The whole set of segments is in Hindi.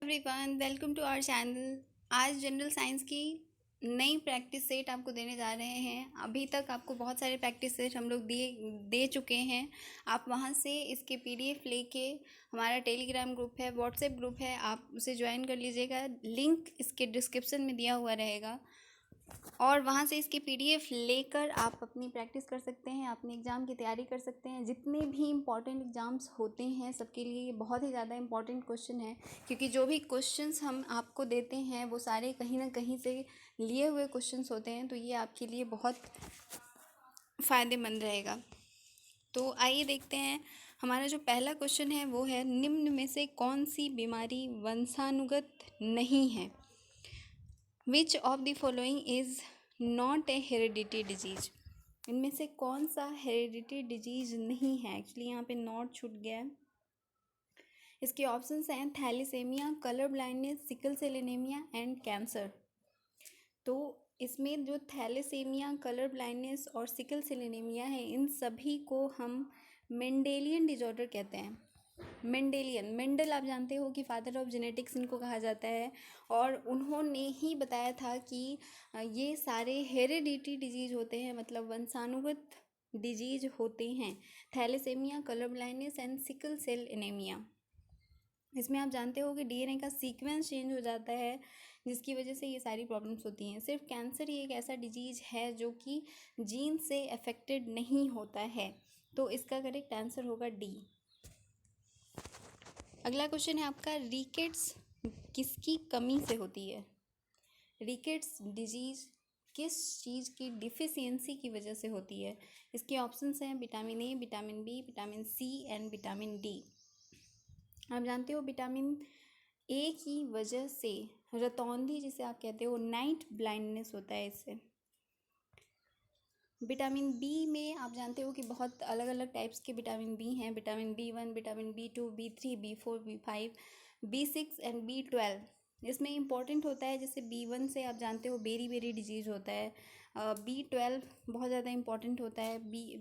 Everyone, welcome to our channel. आज जनरल साइंस की नई प्रैक्टिस सेट आपको देने जा रहे हैं। अभी तक आपको बहुत सारे प्रैक्टिस सेट हम लोग दे चुके हैं। आप वहां से इसके पीडीएफ लेके, हमारा टेलीग्राम ग्रुप है, व्हाट्सएप ग्रुप है, आप उसे ज्वाइन कर लीजिएगा। लिंक इसके डिस्क्रिप्शन में दिया हुआ रहेगा और वहाँ से इसकी पीडीएफ लेकर आप अपनी प्रैक्टिस कर सकते हैं, अपने एग्ज़ाम की तैयारी कर सकते हैं। जितने भी इम्पॉर्टेंट एग्ज़ाम्स होते हैं सबके लिए ये बहुत ही ज़्यादा इम्पॉर्टेंट क्वेश्चन है, क्योंकि जो भी क्वेश्चंस हम आपको देते हैं वो सारे कहीं ना कहीं से लिए हुए क्वेश्चंस होते हैं। तो ये आपके लिए बहुत फ़ायदेमंद रहेगा। तो आइए देखते हैं। हमारा जो पहला क्वेश्चन है वो है, निम्न में से कौन सी बीमारी वंशानुगत नहीं है? Which of the following is not a heredity disease? इनमें से कौन सा हेरिडिटी डिजीज नहीं है? एक्चुअली यहाँ पे नॉट छूट गया है। इसके ऑप्शंस हैं thalassaemia, colour blindness, sickle cell anaemia and cancer. तो इसमें जो थैलेसेमिया, कलर ब्लाइंडनेस और सिकल सेल एनीमिया है, इन सभी को हम मेंडेलियन डिजॉर्डर कहते हैं। मेंडल आप जानते हो कि फादर ऑफ जेनेटिक्स इनको कहा जाता है, और उन्होंने ही बताया था कि ये सारे हेरिडिटी डिजीज होते हैं, मतलब वंशानुगत डिजीज होते हैं। Thalassaemia, colour blindness and sickle cell anaemia. इसमें आप जानते हो कि डीएनए का सीक्वेंस चेंज हो जाता है, जिसकी वजह से ये सारी प्रॉब्लम्स होती हैं। सिर्फ कैंसर ही एक ऐसा डिजीज है जो कि जीन से अफेक्टेड नहीं होता है। तो इसका करेक्ट आंसर होगा डी। अगला क्वेश्चन है आपका, रिकेट्स किसकी कमी से होती है? रिकेट्स डिजीज किस चीज़ की डिफिशियंसी की वजह से होती है? इसके ऑप्शंस हैं vitamin A, vitamin B, vitamin C and vitamin D. आप जानते हो विटामिन ए की वजह से रतौंधी, जिसे आप कहते हो, नाइट ब्लाइंडनेस होता है इससे। विटामिन बी में आप जानते हो कि बहुत अलग अलग टाइप्स के विटामिन बी हैं। Vitamin B1, vitamin B2, B3, B4, B5, B6 and B12। इसमें इम्पॉर्टेंट होता है, जैसे B1 से आप जानते हो बेरी डिजीज़ होता है। B12 बहुत ज़्यादा इम्पॉर्टेंट होता है।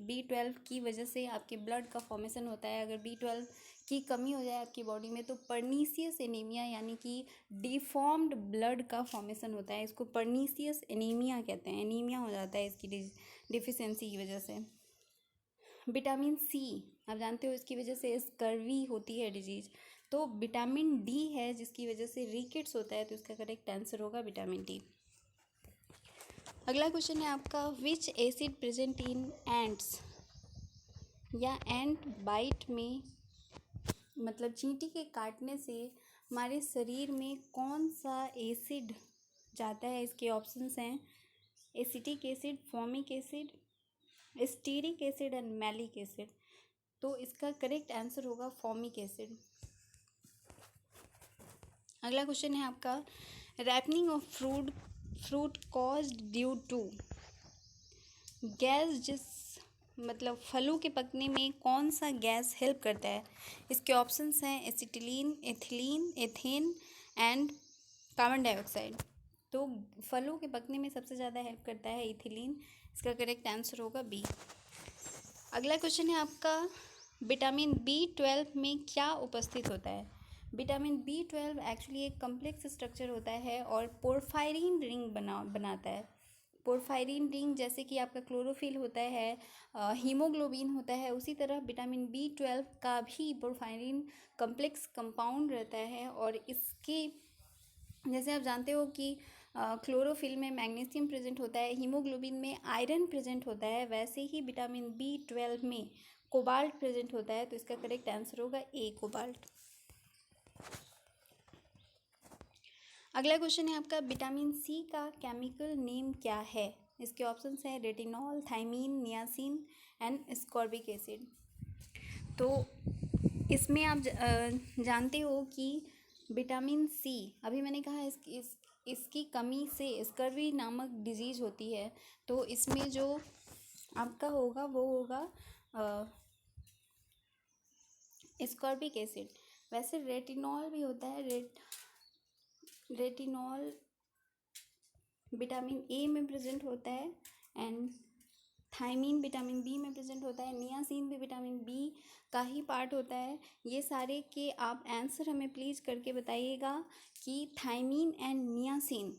B12 की वजह से आपके ब्लड का फॉर्मेशन होता है। अगर B12 की कमी हो जाए आपकी बॉडी में तो पर्नीसियस एनीमिया, यानी कि डिफॉर्म्ड ब्लड का फॉर्मेशन होता है। इसको पर्नीसियस एनीमिया कहते हैं। एनीमिया हो जाता है इसकी डिफिशियंसी की वजह से। विटामिन सी आप जानते हो इसकी वजह से स्कर्वी होती है डिजीज। तो विटामिन डी है जिसकी वजह से रिकेट्स होता है, तो इसका करेक्ट आंसर होगा विटामिन डी। अगला क्वेश्चन है आपका, which acid present in ants या एंट बाइट में, मतलब चींटी के काटने से हमारे शरीर में कौन सा एसिड जाता है? इसके ऑप्शंस हैं acetic acid, formic acid, stearic acid and malic acid. तो इसका करेक्ट आंसर होगा फॉर्मिक एसिड। अगला क्वेश्चन है आपका, ripening of fruit caused due to gas, जिस मतलब फलों के पकने में कौन सा गैस हेल्प करता है? इसके ऑप्शंस हैं acetylene, ethylene, ethane and carbon dioxide. तो फलों के पकने में सबसे ज़्यादा हेल्प करता है इथिलीन। इसका करेक्ट आंसर होगा बी। अगला क्वेश्चन है आपका, विटामिन B12 में क्या उपस्थित होता है? विटामिन B12 एक्चुअली एक कम्प्लेक्स स्ट्रक्चर होता है और पोर्फायरिन रिंग बनाता है। पोर्फायरिन रिंग जैसे कि आपका क्लोरोफिल होता है, हीमोग्लोबिन होता है, उसी तरह विटामिन B12 का भी पोर्फायरिन कम्प्लेक्स कंपाउंड रहता है। और इसके जैसे आप जानते हो कि क्लोरोफिल में मैग्नीशियम प्रेजेंट होता है, हीमोग्लोबिन में आयरन प्रेजेंट होता है, वैसे ही विटामिन B12 में कोबाल्ट प्रेजेंट होता है। तो इसका करेक्ट आंसर होगा ए, कोबाल्ट। अगला क्वेश्चन है आपका, विटामिन सी का केमिकल नेम क्या है? इसके ऑप्शंस हैं retinol, thiamine, niacin and ascorbic acid. तो इसमें आप जानते हो कि विटामिन सी, अभी मैंने कहा इसकी कमी से स्कर्वी नामक डिजीज होती है। तो इसमें जो आपका होगा वो होगा स्कॉर्बिक एसिड। वैसे रेटिनॉल भी होता है, रेटिनॉल विटामिन ए में प्रेजेंट होता है, एंड थायमीन विटामिन बी में प्रेजेंट होता है, नियासिन भी विटामिन बी का ही पार्ट होता है। ये सारे के आप आंसर हमें प्लीज़ करके बताइएगा कि थायमीन एंड नियासिन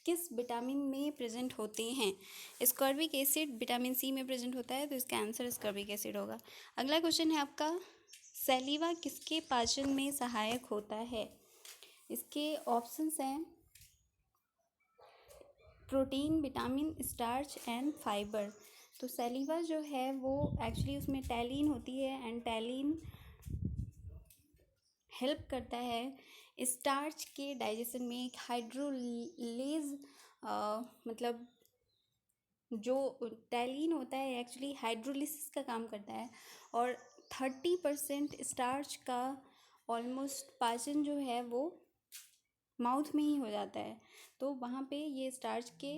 किस विटामिन में प्रेजेंट होते हैं। स्कॉर्बिक एसिड विटामिन सी में प्रेजेंट होता है, तो इसका आंसर स्कॉर्बिक एसिड होगा। अगला क्वेश्चन है आपका, सैलिवा किसके पाचन में सहायक होता है। इसके ऑप्शंस हैं protein, vitamin, starch and fibre. तो सैलिवा जो है वो एक्चुअली उसमें टैलिन होती है एंड टैलिन हेल्प करता है स्टार्च के डाइजेशन में। एक हाइड्रोलेज मतलब जो टैलिन होता है एक्चुअली हाइड्रोलिसिस का काम करता है, और 30% स्टार्च का ऑलमोस्ट पाचन जो है वो माउथ में ही हो जाता है, तो वहाँ पे ये स्टार्च के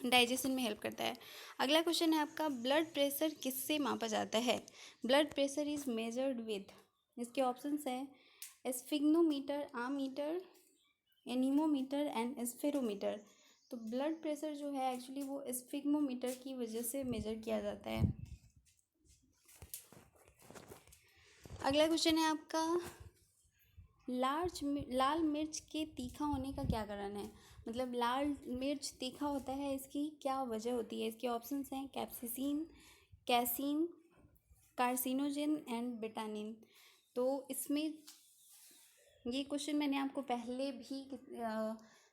डाइजेशन में हेल्प करता है। अगला क्वेश्चन है आपका, ब्लड प्रेशर किससे मापा जाता है। Blood pressure is measured with. इसके ऑप्शंस हैं स्फिग्नोमीटर, आमीटर, एनीमोमीटर एंड स्फेरोमीटर। तो ब्लड प्रेशर जो है एक्चुअली वो स्फिग्नोमीटर की वजह से मेजर किया जाता है। अगला क्वेश्चन है आपका, लाल मिर्च के तीखा होने का क्या कारण है। मतलब लाल मिर्च तीखा होता है, इसकी क्या वजह होती है। इसके ऑप्शंस हैं कैप्सिसिन, कैसीन, कार्सिनोजेन एंड बेटानिन। तो इसमें ये क्वेश्चन मैंने आपको पहले भी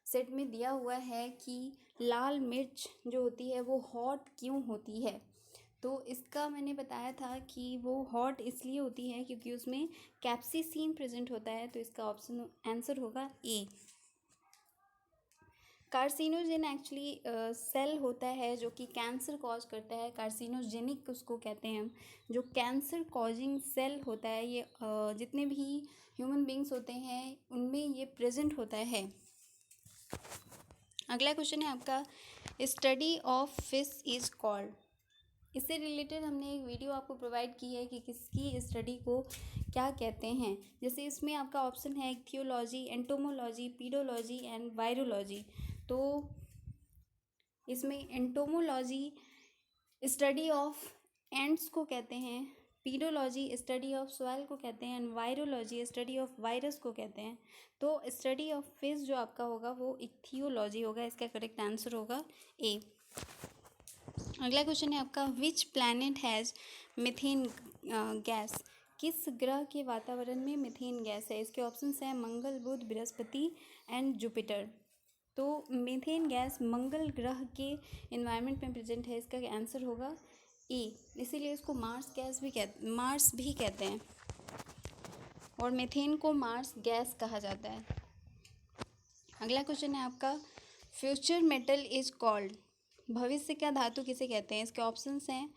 सेट में दिया हुआ है कि लाल मिर्च जो होती है वो हॉट क्यों होती है। तो इसका मैंने बताया था कि वो हॉट इसलिए होती है क्योंकि उसमें कैप्सिसिन प्रेजेंट होता है, तो इसका ऑप्शन आंसर होगा ए। कार्सिनोजेन एक्चुअली सेल होता है जो कि कैंसर कॉज करता है, कार्सिनोजेनिक उसको कहते हैं हम। जो कैंसर कॉजिंग सेल होता है ये जितने भी ह्यूमन बींग्स होते हैं उनमें ये प्रेजेंट होता है। अगला क्वेश्चन है आपका, study of fish is called. इससे रिलेटेड हमने एक वीडियो आपको प्रोवाइड की है कि किसकी स्टडी को क्या कहते हैं। जैसे इसमें आपका ऑप्शन है ichthyology, entomology, pedology and virology. तो इसमें एंटोमोलॉजी स्टडी ऑफ एंट्स को कहते हैं, पीडोलॉजी स्टडी ऑफ सॉइल को कहते हैं and virology study of virus को कहते हैं। तो स्टडी ऑफ फिश जो आपका होगा वो इक्थियोलॉजी होगा, इसका करेक्ट आंसर होगा ए। अगला क्वेश्चन है आपका, which planet has methane gas. किस ग्रह के वातावरण में मीथेन गैस है। इसके ऑप्शंस हैं मंगल, बुध, बृहस्पति एंड जुपिटर। तो मीथेन गैस मंगल ग्रह के इन्वायरमेंट में प्रेजेंट है, इसका आंसर होगा ए। इसीलिए इसको मार्स भी कहते हैं और मीथेन को मार्स गैस कहा जाता है। अगला क्वेश्चन है आपका, फ्यूचर मेटल इज कॉल्ड। भविष्य का धातु किसे कहते हैं। इसके ऑप्शंस हैं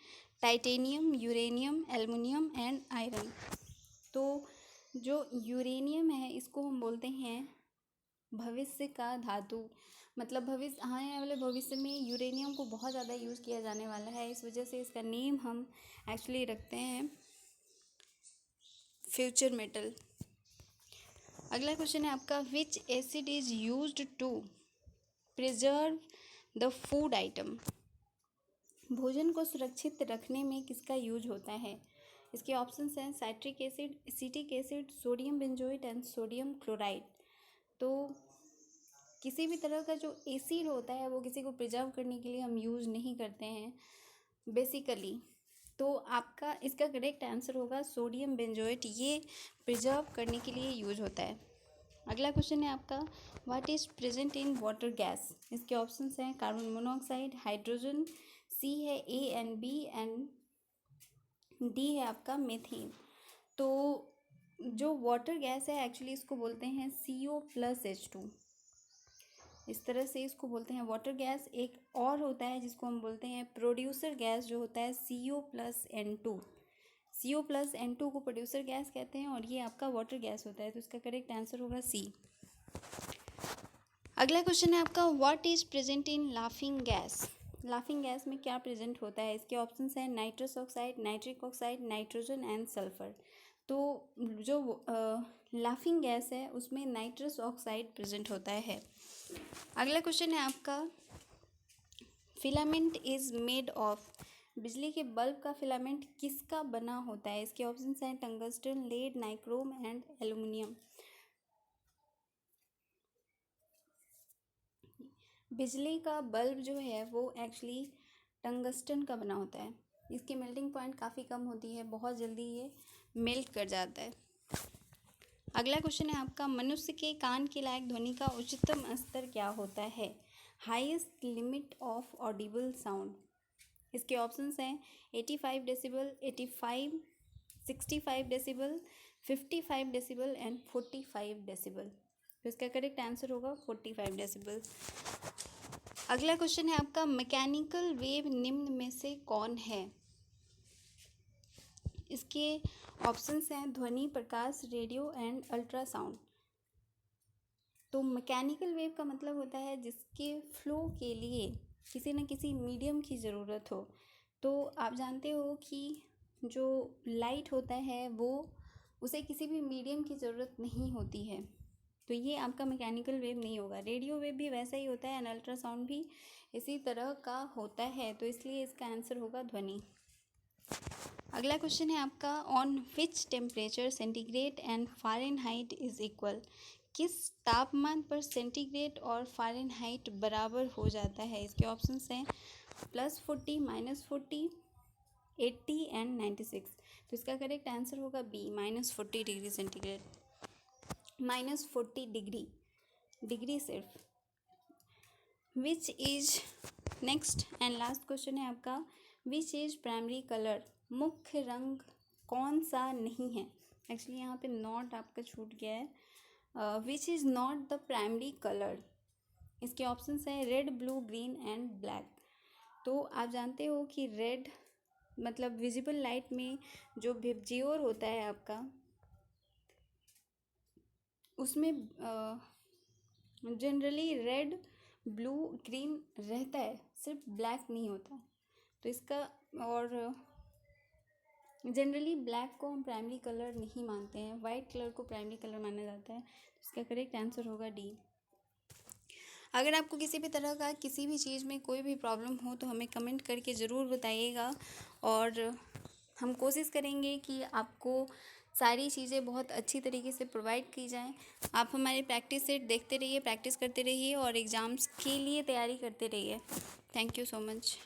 titanium, uranium, aluminium and iron. तो जो यूरेनियम है इसको हम बोलते हैं भविष्य का धातु। मतलब आने वाले भविष्य में यूरेनियम को बहुत ज़्यादा यूज़ किया जाने वाला है, इस वजह से इसका नेम हम एक्चुअली रखते हैं फ्यूचर मेटल। अगला क्वेश्चन है आपका, which acid is used to preserve the food item. भोजन को सुरक्षित रखने में किसका यूज होता है। इसके ऑप्शंस हैं citric acid, acetic acid, sodium benzoate and sodium chloride. तो किसी भी तरह का जो एसिड होता है वो किसी को प्रिजर्व करने के लिए हम यूज़ नहीं करते हैं बेसिकली। तो आपका इसका करेक्ट आंसर होगा सोडियम बेंजोएट, ये प्रिजर्व करने के लिए यूज होता है। अगला क्वेश्चन है आपका, what is present in water gas. इसके ऑप्शंस हैं कार्बन मोनोऑक्साइड, हाइड्रोजन, सी है A and B and D है आपका मीथेन। तो जो वाटर गैस है एक्चुअली इसको बोलते हैं CO+H2। इस तरह से इसको बोलते हैं वाटर गैस। एक और होता है जिसको हम बोलते हैं प्रोड्यूसर गैस, जो होता है CO+N2। CO+N2 को प्रोड्यूसर गैस कहते हैं और ये आपका वाटर गैस होता है, तो इसका करेक्ट आंसर होगा सी। अगला क्वेश्चन है आपका, what is present in laughing gas. Laughing gas में क्या प्रेजेंट होता है। इसके ऑप्शंस हैं nitrous oxide, nitric oxide, nitrogen and sulphur. तो जो लाफिंग गैस है उसमें नाइट्रस ऑक्साइड प्रेजेंट होता है। अगला क्वेश्चन है आपका, फिलामेंट इज मेड ऑफ, बिजली के बल्ब का फिलामेंट किसका बना होता है? इसके ऑप्शन हैं tungsten, lead, nichrome and aluminium. बिजली का बल्ब जो है वो एक्चुअली टंगस्टन का बना होता है। इसकी मेल्टिंग पॉइंट काफ़ी कम होती है, बहुत जल्दी ये मेल्ट कर जाता है। अगला क्वेश्चन है आपका, मनुष्य के कान के लायक ध्वनि का उच्चतम स्तर क्या होता है? Highest limit of Audible sound. इसके ऑप्शंस हैं 85 decibel, 85, 65 decibel, 55 decibel and 45 decibel. तो इसका करेक्ट आंसर होगा 45 डेसिबल। अगला क्वेश्चन है आपका, मैकेनिकल वेव निम्न में से कौन है? इसके ऑप्शंस हैं ध्वनि, प्रकाश, रेडियो एंड अल्ट्रासाउंड। तो मैकेनिकल वेव का मतलब होता है जिसके फ्लो के लिए किसी न किसी मीडियम की ज़रूरत हो। तो आप जानते हो कि जो लाइट होता है वो उसे किसी भी मीडियम की ज़रूरत नहीं होती है, तो ये आपका मैकेनिकल वेव नहीं होगा। रेडियो वेव भी वैसा ही होता है एंड अल्ट्रासाउंड भी इसी तरह का होता है, तो इसलिए इसका आंसर होगा ध्वनि। अगला क्वेश्चन है आपका, on which temperature centigrade and Fahrenheit is equal. किस तापमान पर सेंटीग्रेड और फ़ारेनहाइट बराबर हो जाता है? इसके ऑप्शंस हैं +40, -40, 80 एंड 96। तो इसका करेक्ट आंसर होगा बी, -40 डिग्री सेंटीग्रेड, -40 डिग्री सिर्फ। Which is next and last question है आपका, विच इज प्राइमरी कलर, मुख्य रंग कौन सा नहीं है? एक्चुअली यहाँ पे नॉट आपका छूट गया है। Which is not the primary colour. इसके ऑप्शंस हैं red, blue, green and black. तो आप जानते हो कि रेड मतलब विजिबल लाइट में जो विबजियोर होता है आपका, उसमें जनरली रेड, ब्लू, ग्रीन रहता है, सिर्फ ब्लैक नहीं होता। तो इसका और जनरली ब्लैक को हम प्राइमरी कलर नहीं मानते हैं, वाइट कलर को प्राइमरी कलर माना जाता है। तो इसका करेक्ट आंसर होगा डी। अगर आपको किसी भी तरह का किसी भी चीज़ में कोई भी प्रॉब्लम हो तो हमें कमेंट करके ज़रूर बताइएगा, और हम कोशिश करेंगे कि आपको सारी चीज़ें बहुत अच्छी तरीके से प्रोवाइड की जाएं। आप हमारे प्रैक्टिस सेट देखते रहिए, प्रैक्टिस करते रहिए और एग्ज़ाम्स के लिए तैयारी करते रहिए। Thank you so much.